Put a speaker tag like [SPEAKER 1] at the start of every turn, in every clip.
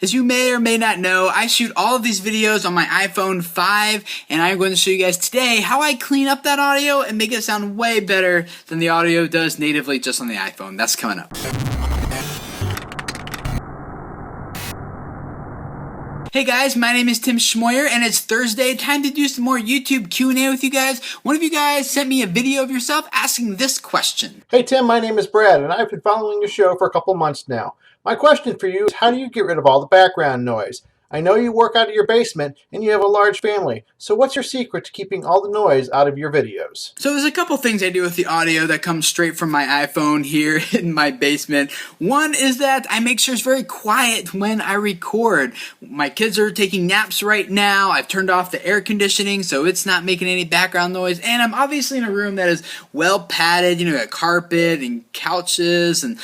[SPEAKER 1] As you may or may not know, I shoot all of these videos on my iPhone 5, and I'm going to show you guys today how I clean up that audio and make it sound way better than the audio does natively just on the iPhone. That's coming up. Hey guys, my name is Tim Schmoyer, and it's Thursday. Time to do some more YouTube Q&A with you guys. One of you guys sent me a video of yourself asking this question.
[SPEAKER 2] Hey Tim, my name is Brad, and I've been following your show for a couple months now. My question for you is, how do you get rid of all the background noise? I know you work out of your basement and you have a large family, so what's your secret to keeping all the noise out of your videos?
[SPEAKER 1] So there's a couple things I do with the audio that comes straight from my iPhone here in my basement. One is that I make sure it's very quiet when I record. My kids are taking naps right now. I've turned off the air conditioning so it's not making any background noise, and I'm obviously in a room that is well padded, got carpet and couches and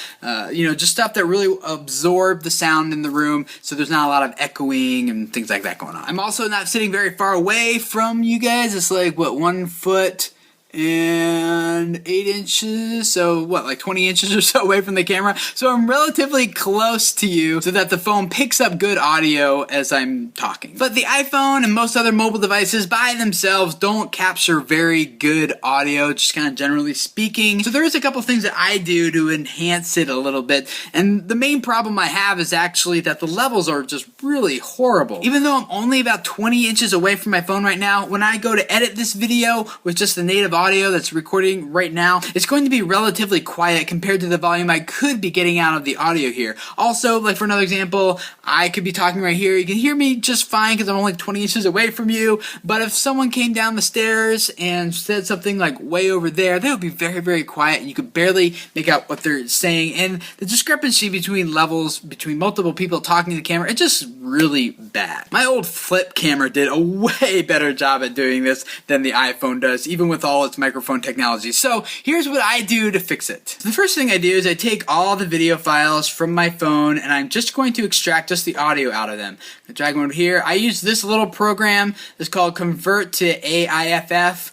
[SPEAKER 1] just stuff that really absorb the sound in the room, so there's not a lot of echoing and things like that going on. I'm also not sitting very far away from you guys. It's like, 1 foot and 8 inches, so like 20 inches or so away from the camera. So I'm relatively close to you so that the phone picks up good audio as I'm talking. But the iPhone and most other mobile devices by themselves don't capture very good audio, just kind of generally speaking. So there is a couple things that I do to enhance it a little bit, and the main problem I have is actually that the levels are just really horrible. Even though I'm only about 20 inches away from my phone right now, when I go to edit this video with just the native audio that's recording right now, it's going to be relatively quiet compared to the volume I could be getting out of the audio here. Also, like for another example, I could be talking right here. You can hear me just fine because I'm only 20 inches away from you, but if someone came down the stairs and said something like way over there, they would be very, very quiet and you could barely make out what they're saying, and the discrepancy between levels between multiple people talking to the camera, it's just really bad. My old flip camera did a way better job at doing this than the iPhone does, even with all its microphone technology. So here's what I do to fix it. So the first thing I do is I take all the video files from my phone and I'm just going to extract just the audio out of them. I drag them over here. I use this little program. It's called Convert to AIFF.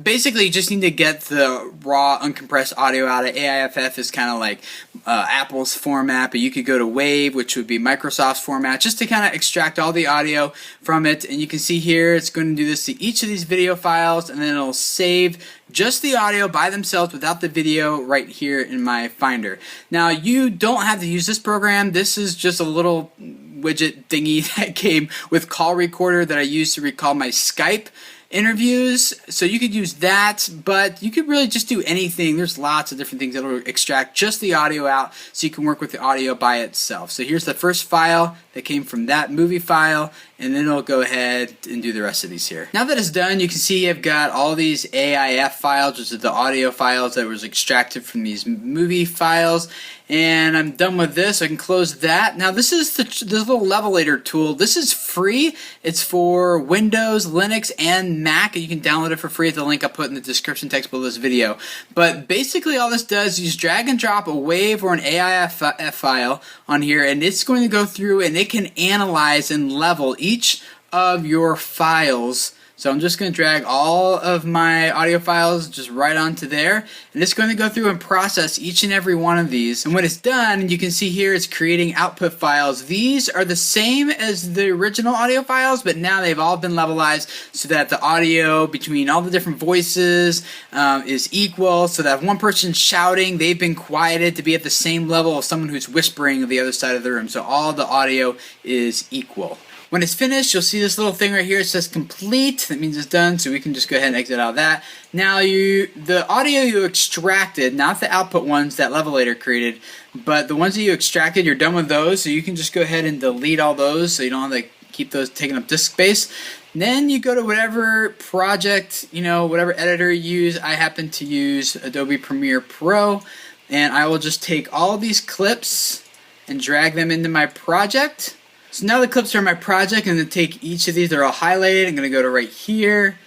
[SPEAKER 1] Basically, you just need to get the raw, uncompressed audio out of AIFF. Is kind of like Apple's format, but you could go to Wave, which would be Microsoft's format, just to kind of extract all the audio from it. And you can see here, it's going to do this to each of these video files, and then it'll save just the audio by themselves without the video right here in my Finder. Now, you don't have to use this program. This is just a little widget thingy that came with Call Recorder that I use to record my Skype interviews, so you could use that, but you could really just do anything. There's lots of different things that will extract just the audio out so you can work with the audio by itself. So here's the first file that came from that movie file, and then it'll go ahead and do the rest of these here. Now that it's done, you can see I've got all these AIF files, which are the audio files that was extracted from these movie files, and I'm done with this. I can close that. Now this is this little levelator tool. This is free. It's for Windows, Linux, and Mac. You can download it for free at the link I put in the description text below this video. But basically all this does is you just drag and drop a WAV or an AIF file on here, and it's going to go through and it can analyze and level each of your files. So I'm just going to drag all of my audio files just right onto there, and it's going to go through and process each and every one of these. And when it's done, you can see here it's creating output files. These are the same as the original audio files, but now they've all been levelized so that the audio between all the different voices is equal, so that if one person's shouting, they've been quieted to be at the same level of someone who's whispering on the other side of the room. So all the audio is equal. When it's finished, you'll see this little thing right here. It says complete. That means it's done, so we can just go ahead and exit out of that. Now, the audio you extracted, not the output ones that Levelator created, but the ones that you extracted, you're done with those, so you can just go ahead and delete all those so you don't have to keep those taking up disk space. Then you go to whatever project, whatever editor you use. I happen to use Adobe Premiere Pro, and I will just take all these clips and drag them into my project. So now the clips are in my project. I'm going to take each of these. They're all highlighted. I'm going to go to right here,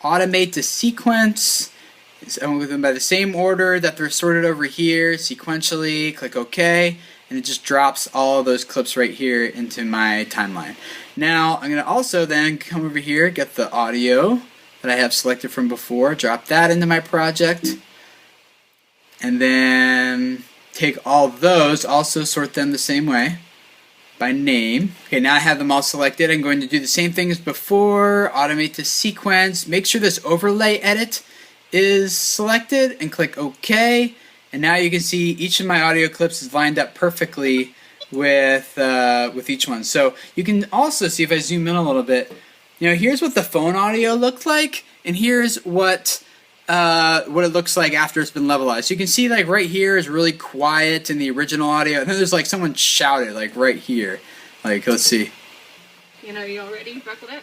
[SPEAKER 1] automate to sequence. I'm going to go them by the same order that they're sorted over here, sequentially. Click OK, and it just drops all of those clips right here into my timeline. Now I'm going to also then come over here, get the audio that I have selected from before, drop that into my project, and then take all those, also sort them the same way. by name. Okay, now I have them all selected. I'm going to do the same thing as before, automate to sequence, make sure this overlay edit is selected and click OK. And now you can see each of my audio clips is lined up perfectly with each one. So you can also see, if I zoom in a little bit, here's what the phone audio looked like, and here's what it looks like after it's been levelized. So you can see like right here is really quiet in the original audio, and then there's like someone shouted like right here. Like, let's see.
[SPEAKER 3] You all ready? Buckle up.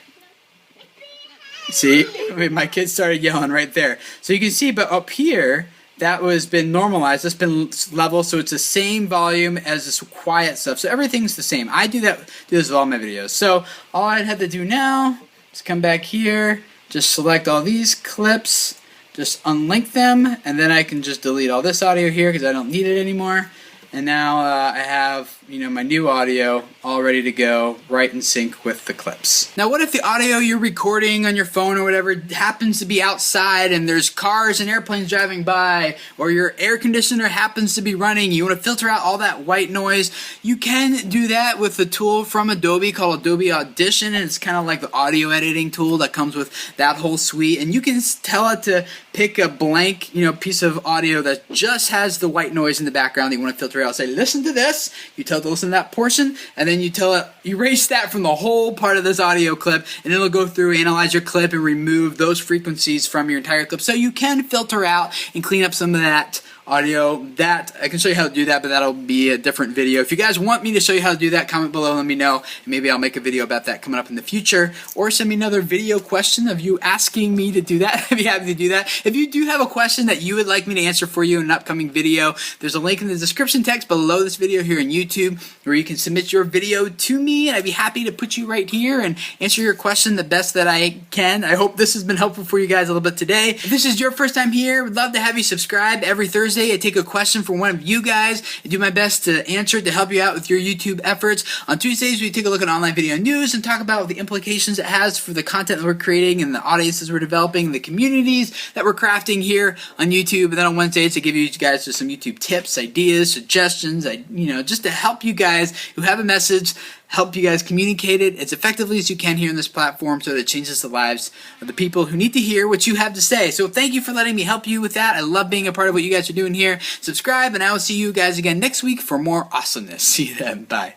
[SPEAKER 1] See, my kids started yelling right there. So you can see, but up here, that was been normalized. It's been level, so it's the same volume as this quiet stuff. So everything's the same. I do this with all my videos. So all I'd have to do now is come back here, just select all these clips, just unlink them, and then I can just delete all this audio here because I don't need it anymore. And now I have, my new audio all ready to go, right in sync with the clips. Now, what if the audio you're recording on your phone or whatever happens to be outside and there's cars and airplanes driving by, or your air conditioner happens to be running, you want to filter out all that white noise? You can do that with a tool from Adobe called Adobe Audition, and it's kind of like the audio editing tool that comes with that whole suite. And you can tell it to pick a blank, piece of audio that just has the white noise in the background that you want to filter out. Say, listen to this. You tell it to listen to that portion, and then you tell it, erase that from the whole part of this audio clip, and it'll go through, analyze your clip, and remove those frequencies from your entire clip. So you can filter out and clean up some of that audio. That I can show you how to do that, but that'll be a different video. If you guys want me to show you how to do that, comment below, let me know, and maybe I'll make a video about that coming up in the future, or send me another video question of you asking me to do that. I'd be happy to do that. If you do have a question that you would like me to answer for you in an upcoming video, there's a link in the description text below this video here on YouTube where you can submit your video to me, and I'd be happy to put you right here and answer your question the best that I can. I hope this has been helpful for you guys a little bit today. If this is your first time here, we'd love to have you subscribe. Every Thursday I take a question from one of you guys and do my best to answer it to help you out with your YouTube efforts. On Tuesdays, we take a look at online video news and talk about the implications it has for the content that we're creating and the audiences we're developing, the communities that we're crafting here on YouTube. And then on Wednesdays, I give you guys just some YouTube tips, ideas, suggestions, just to help you guys who have a message, help you guys communicate it as effectively as you can here on this platform so that it changes the lives of the people who need to hear what you have to say. So thank you for letting me help you with that. I love being a part of what you guys are doing here. Subscribe, and I will see you guys again next week for more awesomeness. See you then. Bye.